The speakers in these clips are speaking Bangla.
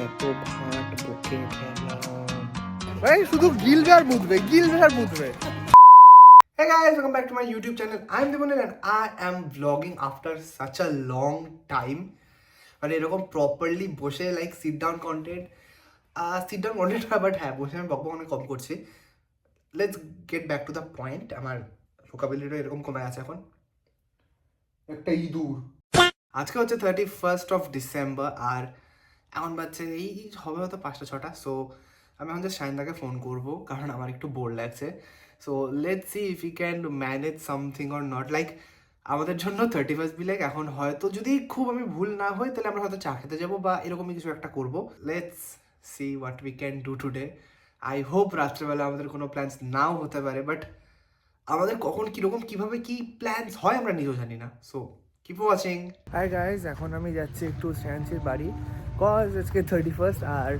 এত ভাট বকে খেলাম ভাই, শুধু গিলবে আর মুদবে, গিলবে আর মুদবে। Hey guys, welcome back to my YouTube channel. I'm Devanan and I am vlogging after such a long time. মানে এরকম প্রপারলি বসে লাইক সিট ডাউন কন্টেন্ট না, বাট হ্যাঁ বসে আমি বকবক অনেক কম করছি। Let's get back to the point. আমার ভোকাবুলারিটা এরকম কমে আছে এখন। একটা ইঁদুর। আজকে হচ্ছে 31st of December আর এখন বাজছে এই হবে হয়তো 5টা-6টা। সো আমি এখন জাস্ট শাইনদাকে ফোন করবো কারণ আমার একটু বোর লাগছে। So let's see if you can manage something or not. Like আমাদের জন্য 31st বি লাইক এখন হয়তো যদি খুব আমি ভুল না হই তাহলে আমরা হয়তো চা খেতে যাবো বা এরকমই কিছু একটা করবো। Let's see what we can do today. I hope রাত্রেবেলা আমাদের কোনো প্ল্যান্স নাও হতে পারে, বাট আমাদের কখন কীরকম কীভাবে কী প্ল্যান্স হয় আমরা নিজেও জানি না। So keep watching. Hi guys, এখন আমি যাচ্ছি একটু শ্রেয়াংশীর বাড়ি, কজ আজকে 31st আর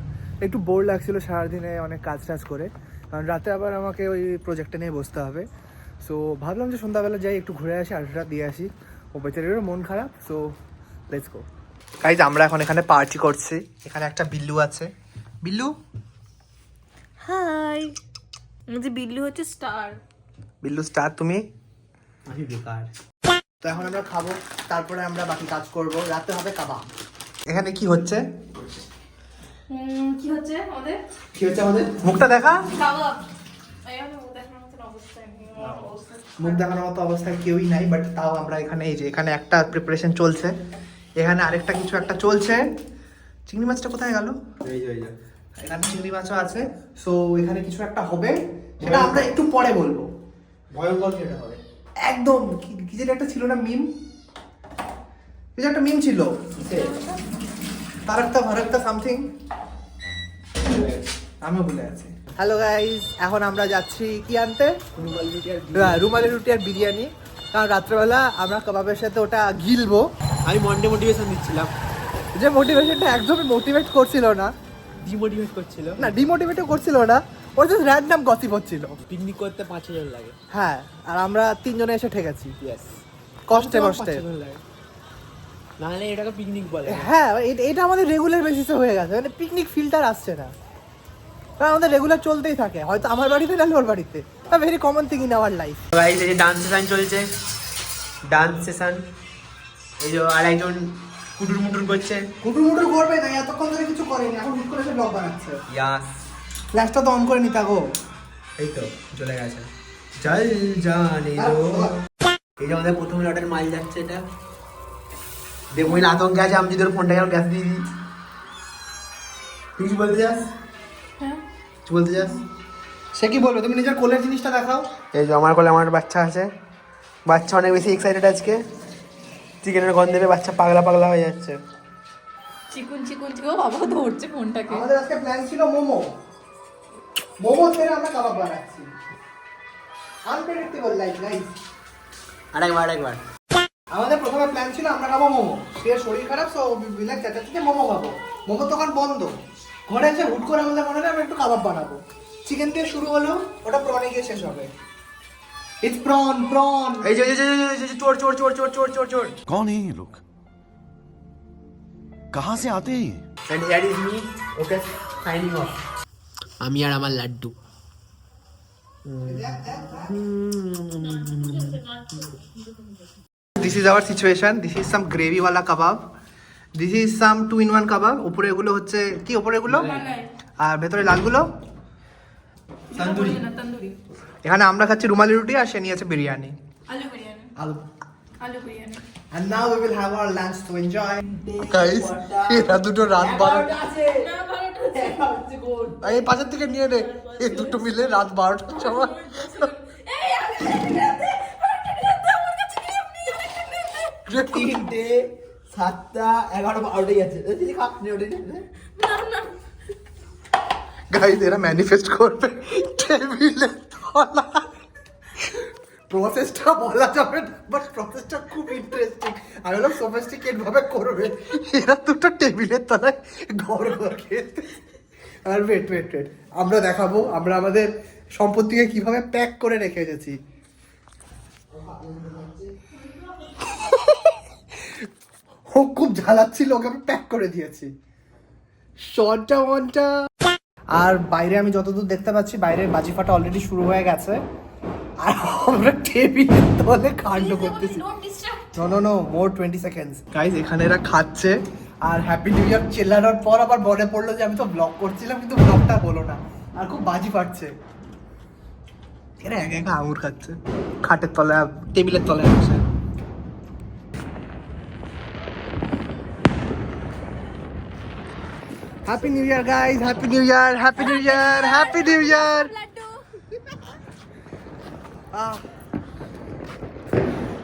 একটু বোর লাগছিলো সারাদিনে অনেক কাজ টাজ করে, কারণ রাতে আবার আমাকে ওই প্রজেক্টটা নিয়ে বসতে হবে। সো ভাবলাম যে সন্ধ্যাবেলা যাই একটু ঘুরে আসি, আড্ডা দিয়ে আসি। ও বেচারেরও মন খারাপ। So let's go guys. আমরা এখন এখানে পার্টি করছি। এখানে একটা বিল্লু আছে। বিল্লু হাই। যে বিল্লু হচ্ছে স্টার। বিল্লু স্টার, তুমি আমি বেকার। তো এখন আমরা খাবো, তারপরে আমরা বাকি কাজ করব। রাতে হবে কাবাব। এখানে কি হচ্ছে? কি হচ্ছে আমাদের? কি হচ্ছে আমাদের? মুখটা দেখা। কাবাব। আয়ার মুখ দেখানোর মতো অবস্থায় নেই। মুখ দেখানোর মতো অবস্থায় কেউই নাই, বাট তাও আমরা এখানে এই যে এখানে একটা প্রিপারেশন চলছে, এখানে আরেকটা কিছু একটা চলছে। চিংড়ি মাছটা কোথায় গেল? এই যে এখানে চিংড়ি মাছও আছে। সো এখানে কিছু একটা হবে, সেটা আমরা একটু পরে বলবো। ভয়ঙ্কর যেটা হবে একদম। কি যেটা একটা ছিল না মিম, কিছু একটা মিম ছিল, তারকটা সামথিং, আমিও ভুলে আছি। হ্যালো গাইস, এখন আমরা যাচ্ছি কি আনতে? রুমালি রুটি আর বিরিয়ানি, কারণ রাত্রেবেলা আমরা কাবাবের সাথে ওটা গিলবো। আমি মন্ডে মোটিভেশন দিচ্ছিলাম, যে মোটিভেশনটা একদমই মোটিভেট করছিল না, ডিমোটিভেট করছিল না ডিমোটিভেটও করছিল না, ওর জাস্ট র্যান্ডম গসিপ হচ্ছিল। পিকনিক করতে 5,000 লাগে। হ্যাঁ, আর আমরা 3 জনে এসে ঠেকেছি ইয়েস, কষ্টে কষ্টে। 5,000 লাগে, নাহলে এটাকে পিকনিক বলে। হ্যাঁ, এটা আমাদের রেগুলার বেসিসে হয়ে গেছে, মানে পিকনিক ফিল্টার আসছে না, কারণ আমাদের রেগুলার চলতেই থাকে, হয়তো আমার বাড়িতে নাহলে ওর বাড়িতে। Very common thing in our life. Guys, এই যে ডান্স সেশন চলছে, ডান্স সেশন। এই যে আরেকজন কুটুর মুটুর করছে। কুটুর করবে না, এতক্ষণ ধরে কিছু করেনি, এখন হুট করে এসে ব্লগ বানাচ্ছে। ইয়াস, ফ্ল্যাশটা তো অন করে নিতা গো। এই তো চলে গেছে। চল জানে দো। এই যে আমাদের প্রথম লটের মাল যাচ্ছে, এটা দেখ মহিলা আতঙ্কে আছে। আমি যদি ওর ফোনটাকে গ্যাস দিয়ে দিই। তুই কিছু বলতে চাস? হ্যাঁ, কিছু বলতে চাস? সে কি বলবে? তুমি নিজের কোলের জিনিসটা দেখাও। এই যে আমার কোলে আমার বাচ্চা আছে। বাচ্চা অনেক বেশি এক্সাইটেড আজকে। চিকেনের গন্ধে বাচ্চা পাগলা পাগলা হয়ে যাচ্ছে। চিকুন বাবা ধরছে ফোনটাকে। আমাদের আজকে প্ল্যান ছিল মোমো ছেড়ে আমরা কাবাব বানাচ্ছি। Unpredictable life guys. আরেকবার আমাদের প্রথমে প্ল্যান ছিল আমরা খাবো মোমো, সে শরীর খারাপ, সো বিলাস চাচাচ্ছে মোমো খাবো। মোমোর দোকান বন্ধ, ঘরে এসে হুট করে আমাদের মনে হয় আমরা একটু কাবাব বানাবো। চিকেন দিয়ে শুরু হলো, ওটা প্রনে গিয়ে শেষ হবে। It's prawn. এই যে চোর। कौन है ये लोग? कहाँ से आते हैं ये? And here is me, okay, signing off. আমি আর আমার laddu. This is our situation. This is some gravy ওয়ালা কাবাব, দিস ইজ সাম 2-in-1 কাবাব। উপরে এগুলো হচ্ছে কি? উপরে এগুলো আর ভেতরে লালগুলো তন্দুরি। তন্দুরি এখানে আমরা খাচ্ছি রুমালি রুটি আর সে নিয়েছে বিরিয়ানি। আলু biryani. And now we will have our lunch to enjoy. Guys, এরা দুটো রাত 12টা এই পাশের থেকে নিয়ে নে, এই দুটো মিলে রাত 12টার সময়। 3টে 7টা 11 12টা যাচ্ছে। এই খাপনি ওটা গাইস, এরা ম্যানিফেস্ট করবে টেবিলে তলা। প্রসেসটা বলা যাবে না, বাট প্রসেসটা খুব ইন্টারেস্টিং। আমি বললাম সোফিস্টিকেট ভাবে করবে। এরা দুটো টেবিলের তলায় ঘর খেতে। আর ওয়েট আমরা দেখাবো আমরা আমাদের সম্পত্তিকে কিভাবে প্যাক করে রেখে এসেছি। ও খুব ঝালাচ্ছিল, ওকে আমি প্যাক করে দিয়েছি। শনটা মনটা। আর বাইরে আমি যতদূর দেখতে পাচ্ছি বাইরের বাজি ফাটা অলরেডি শুরু হয়ে গেছে, আর আমরা টেবিলের তলে কাণ্ড করতেছি। Don't distract. No more 20 seconds. Guys এখানে এরা খাচ্ছে আর হ্যাপি নিউ ইয়ার চেল্লানোর পর আবার মনে পড়লো যে আমি তো ব্লগ করছিলাম, কিন্তু ব্লগটা বলো না, আর খুব বাজি ফাটছে। এরা একা একা আঙুর খাচ্ছে খাটের তলায়, টেবিলের তলায় বসে। Happy new year guys, happy new ইয়ার, হ্যাপি নিউ ইয়ার, হ্যাপি নিউ ইয়ার।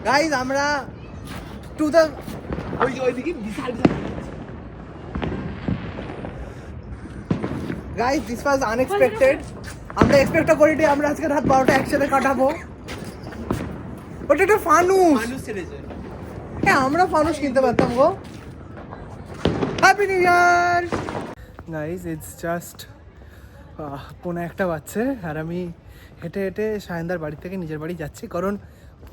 গাইস আমরা টু দ্য ওইদিকে বিশাল গাইস, দিস ওয়াজ আনএক্সপেক্টেড। আমরা এক্সপেক্টও করিনি আমরা আজকে রাত 12টা একসাথে কাটাবো। ওটা একটা ফানুস, হ্যাঁ আমরা ফানুস কিনতে পারতাম গো। Happy new year guys, it's just 1:45 বাজছে আর আমি হেঁটে হেঁটে সায়নদার বাড়ি থেকে নিজের বাড়ি যাচ্ছি, কারণ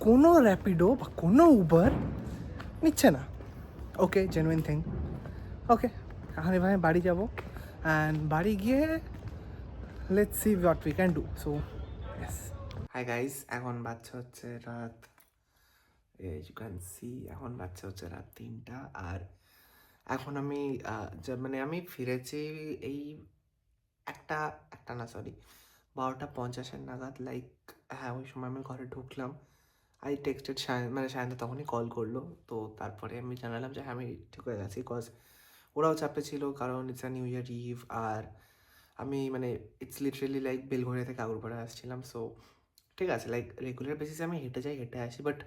কোনো র্যাপিডো বা কোনো উবার নিচ্ছে না। ওকে, জেনুইন থিং। ওকে, এখন এভাবে বাড়ি যাবো অ্যান্ড বাড়ি গিয়ে let's see what we can do. So yes, hi guys, এখন বাচ্চা হচ্ছে রাত, ইউ ক্যান সি এখন বাচ্চা হচ্ছে রাত 3টা। আর এখন আমি মানে আমি ফিরেছি এই একটা না সরি 12:50 নাগাদ, লাইক হ্যাঁ ওই সময় আমি ঘরে ঢুকলাম। আই টেক্সটেড মানে সায়নদা তখনই কল করলো, তো তারপরে আমি জানালাম যে হ্যাঁ আমি ঠিক হয়ে গেছি, বিকজ ওরাও চাপে ছিল, কারণ it's a new year eve. আর আমি মানে ইটস লিটারেলি লাইক বেলঘড়িয়া থেকে আগুরপাড়া আসছিলাম। সো ঠিক আছে, লাইক রেগুলার বেসিসে আমি হেঁটে যাই হেঁটে আসি, but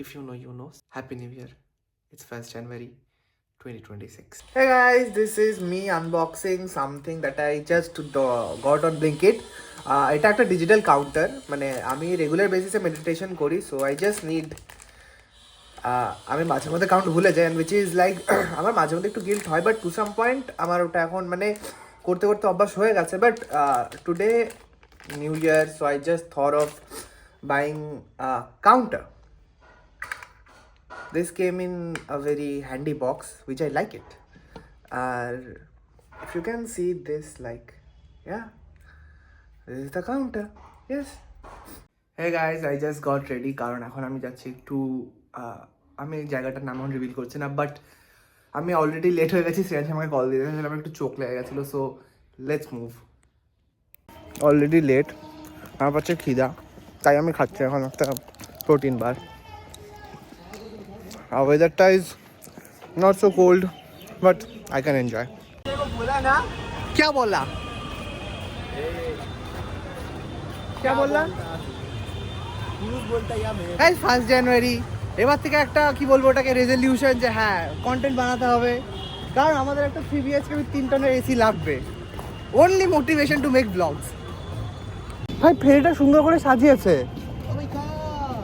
if you know happy new year, it's 1st January 2026. Hey guys, this is me unboxing something that I just got on Blinkit. এটা একটা ডিজিটাল কাউন্টার, মানে আমি রেগুলার বেসিসে মেডিটেশন করি, সো আই জাস্ট নিড, আমি মাঝে মধ্যে কাউন্ট ভুলে যাই, অ্যান্ড উইচ ইজ লাইক আমার মাঝে মধ্যে একটু গিল্ট হয়, বাট টু সাম পয়েন্ট আমার ওটা এখন মানে করতে করতে অভ্যাস হয়ে গেছে। But today new year, so I just thought of buying counter. This came in a very handy box, which I like it. If you can see this, like, yeah, this is the counter. Yes. Hey guys, I just got ready. কারণ এখন আমি যাচ্ছি একটু, আমি জায়গাটার নাম রিভিল করছি না, বাট আমি অলরেডি লেট হয়ে গেছি। শ্রেয়াস আমাকে কল দিয়ে দিয়েছিল, আমার একটু চোখ লেগে গেছিলো। So let's move. Already late, আমার পাচ্ছে খিদা, তাই আমি খাচ্ছি এখন একটা protein bar. Our weather is not so cold, but I can enjoy. क्या बोला? क्या बोला? Guys, 1st January এবার থেকে একটা কি বলবো ওটাকে রেজলিউশন, যে হ্যাঁ কন্টেন্ট বানাতে হবে, কারণ আমাদের একটা 3 BHK 3 টনের এসি লাগবে। Only motivation to make vlogs. ভাই ফেরিটা সুন্দর করে সাজিয়েছে,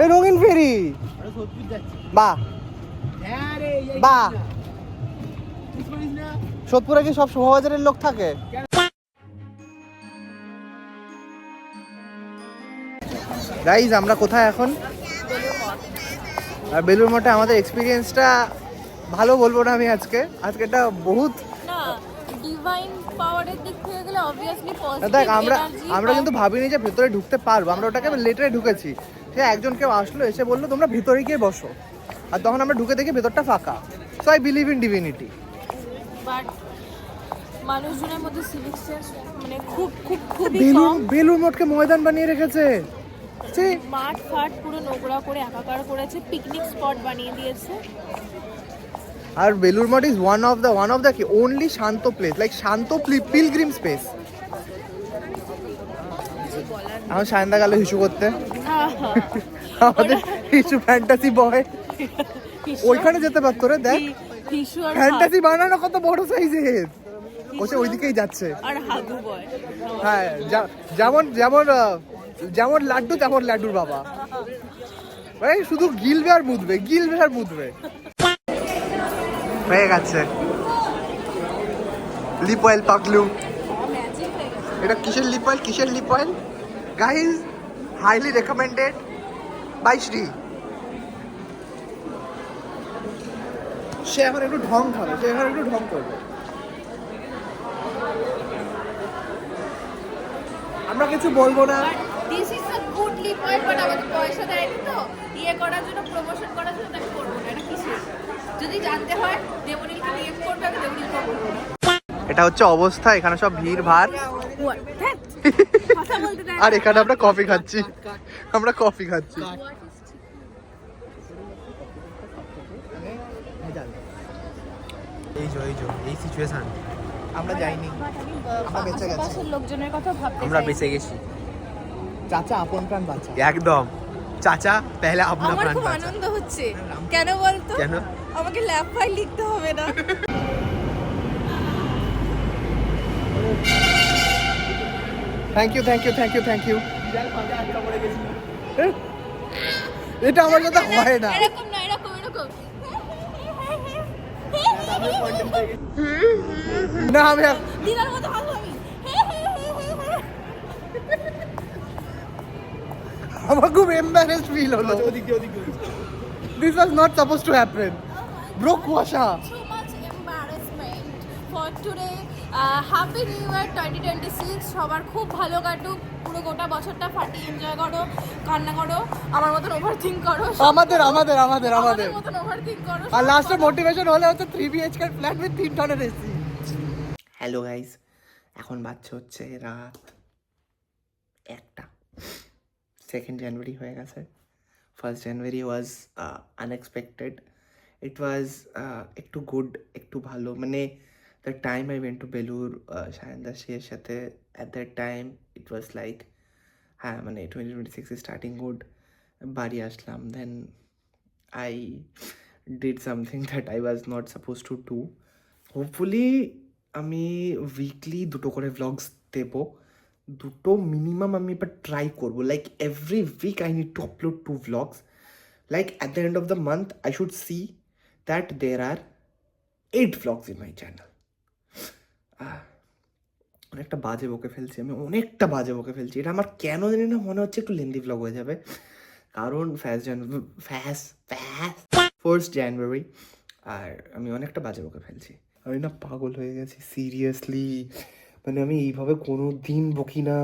এই রঙিন ফেরি। বাহ বাহ, সোদপুরে কি সব শোভাবাজারের লোক থাকে? গাইজ আমরা কোথায় এখন? আর বেলুড় মঠে আমাদের এক্সপিরিয়েন্সটা ভালো বলবো না আমি আজকে এটা বহুত না, ডিভাইন পাওয়ারের দিক থেকে গেলে অবভিয়াসলি পজিটিভ। দেখ আমরা কিন্তু ভাবিনি যে ভেতরে ঢুকতে পারবো, আমরা ওটাকে লেটারে ঢুকেছি। সে একজন কেউ আসলো, এসে বললো তোমরা ভেতরে গিয়ে বসো, আর তখন আমরা ঢুকে দেখি ভেতরটা ফাঁকা। So I believe in divinity. But মানুষজনের মধ্যে সিভিক সেন্স মানে খুব খুব খুবই কম। বেলুড় মঠকে ময়দান বানিয়ে রেখেছে, মাঠ ফাট পুরো নোংরা করে একাকার করেছে, পিকনিক স্পট বানিয়ে দিয়েছে। আর Belur Math is one of the কি ওনলি শান্ত প্লেস, লাইক শান্ত পিলগ্রিম স্পেস। আমার সায়ন্দা গেল হিসু করতে, আমাদের হিসু ফ্যান্টাসি বয় ওইখানে যেতে পারতো রে। দেখ ফ্যান্টাসি বানানো কত বড় সাইজের, ওসে ওইদিকেই যাচ্ছে। আর হাগু বয়, হ্যাঁ যেমন লাড্ডু তেমন লাড্ডুর বাবা, ভাই শুধু গিলবে আর মুদবে। হয়ে গেছে লিপ অয়েল পাকলু। এটা কিসের lip oil guys? Highly recommended by Shree. সে এখন একটু ঢং করবে। আমরা কিছু বলবো না। This is a good lip oil, but আমাকে পয়সা দেয়নি তো ইয়ে করার জন্য, প্রমোশন করার জন্য তাকে করবো না। এটা কিসের? যদি জানতে হয় দেবনীলকে ডিএম করবে, আমি দেবনীলকে করবো। এটা হচ্ছে অবস্থা, এখানে সব ভিড় ভাড়, কথা বলতে দেয় আর এখানে আমরা কফি খাচ্ছি, আমরা কফি খাচ্ছি। এই সিচুয়েশন আমরা যাইনি, আমরা বেঁচে গেছি। আশেপাশের লোকজনের কথা ভাবতে আমরা চাই। বেঁচে গেছি চাচা আপন প্রাণ বাঁচা। একদম। চাচা পেহলে আপনা আমার প্রাণ খুব বাঁচা। আনন্দ হচ্ছে। কেন বলতো? কেন? আমাকে ল্যাব ফাইল লিখতে হবে না। Thank you thank you thank you thank you. এটা আমার সাথে হয় না। এরকম না, এরকম এরকম। না আমি দিনার মতো হাসবো আমি। আমার খুব এম্বারেসড ফিল হলো। This was not suppose to happen bro. কুয়াশা। Too much embarrassment for today. Happy New Year 2026. সবার খুব ভালো কাটুক, পুরো গোটা বছরটা ফাটিয়ে এনজয় করো, কান্না করো, আমার মতন ওভারথিঙ্ক করো, আমাদের আমাদের আমাদের আমাদের মতন ওভারথিঙ্ক করো। আর লাস্টে মোটিভেশন হলে হচ্ছে 3 BHK ফ্ল্যাট উইথ 3 টনের এসি। হ্যালো গাইস, এখন বাচ্চা হচ্ছে রাত 1টা। 2nd জানুয়ারি হয়ে গেছে। 1st জানুয়ারি ওয়াজ আনএক্সপেক্টেড। ইট ওয়াজ একটু গুড, একটু ভালো। মানে the time I went to Belur সায়নদাসের সাথে, at that time it was like হ্যাঁ মানে 2026 ইজ স্টার্টিং গুড। বাড়ি আসলাম, then I did something that I was not suppose to do. Hopefully আমি উইকলি 2টো করে ভ্লগস দেবো, 2টো মিনিমাম আমি এবার ট্রাই করবো। Like every week I need to upload 2 vlogs. Like at the end of the month I should see that there are 8 vlogs in my channel. অনেকটা বাজে বকে ফেলছি আমি, অনেকটা বাজে বকে ফেলছি। এটা আমার কেন জানি না মনে হচ্ছে একটু লেন্দি ভ্লগ হয়ে যাবে, কারণ 1st জানুয়ারি আর আমি অনেকটা বাজে বকে ফেলছি। আমি না পাগল হয়ে গেছি সিরিয়াসলি। মানে আমি এইভাবে কোনো দিন বকি না।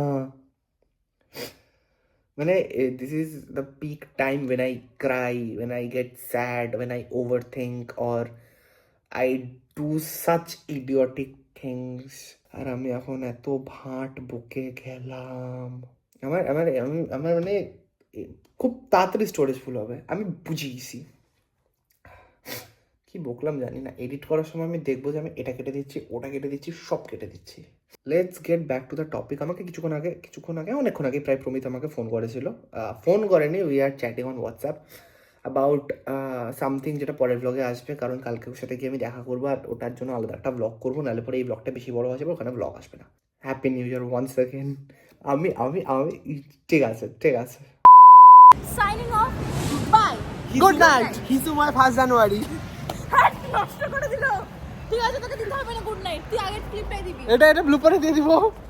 মানে this is the peak time when I cry, when I get sad, when I overthink or I do such idiotic things. আর আমি এখন এত ভাট বকে গেলাম, আমার মানে খুব তাড়াতাড়ি স্টোরেজ ফুল হবে, আমি বুঝে গেছি। কি বকলাম জানি না, এডিট করার সময় আমি দেখবো যে আমি এটা কেটে দিচ্ছি, ওটা কেটে দিচ্ছি, সব কেটে দিচ্ছি। Let's get back to the topic. আমাকে কিছুক্ষণ আগে অনেকক্ষণ আগে প্রায় প্রমিত আমাকে ফোন করেছিল। ফোন করেনি, we are chatting on WhatsApp about something, যেটা পরের ব্লগে আসবে। কারণ কালকে ওর সাথে গিয়ে আমি দেখা করবো, আর ওটার জন্য আলাদা একটা ব্লগ করবো, নাহলে পরে এই ব্লগটা বেশি বড় আসবে, ওখানে ব্লগ আসবে না। Happy new year once second. আমি ঠিক আছে signing off, bye, good night. হিসু মাই 1st জানুয়ারি। নষ্ট করে দিল। ঠিক আছে, তোকে দিতে হবে না গুড নাইট, তুই আগে ক্লিপটাই দিবি। এটা ব্লুপারে দিয়ে দিব।